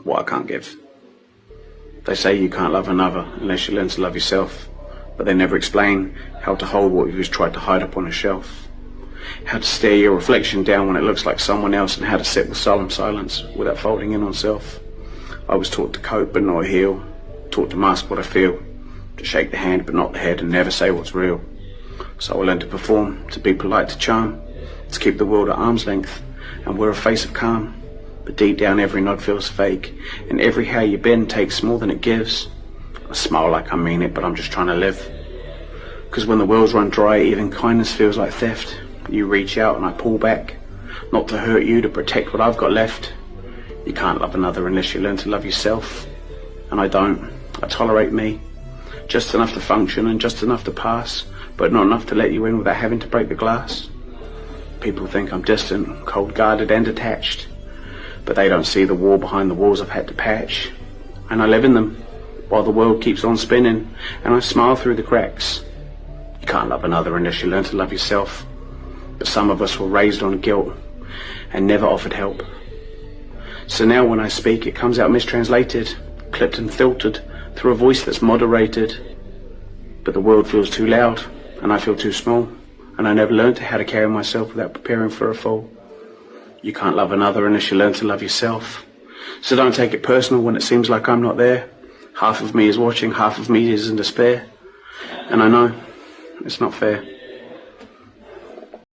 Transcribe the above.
what I can't give. They say you can't love another unless you learn to love yourself, but they never explain how to hold what you've tried to hide up on a shelf, how to stare your reflection down when it looks like someone else, and how to sit with solemn silence without folding in on self. I was taught to cope but not heal, taught to mask what I feel, to shake the hand but not the head, and never say what's real. So I learned to perform, to be polite, to charm, to keep the world at arm's length and wear a face of calm. But deep down every nod feels fake, and every how you bend takes more than it gives. I smile like I mean it, but I'm just trying to live. Cause when the wells run dry, even kindness feels like theft. You reach out and I pull back, not to hurt you, to protect what I've got left. You can't love another unless you learn to love yourself. And I don't. I tolerate me. Just enough to function and just enough to pass, but not enough to let you in without having to break the glass. People think I'm distant, cold-guarded and detached, but they don't see the wall behind the walls I've had to patch. And I live in them, while the world keeps on spinning, and I smile through the cracks. You can't love another unless you learn to love yourself. But some of us were raised on guilt and never offered help. So now when I speak, it comes out mistranslated, clipped and filtered through a voice that's moderated. But the world feels too loud, and I feel too small, and I never learned how to carry myself without preparing for a fall. You can't love another unless you learn to love yourself. So don't take it personal when it seems like I'm not there. Half of me is watching, half of me is in despair. And I know it's not fair.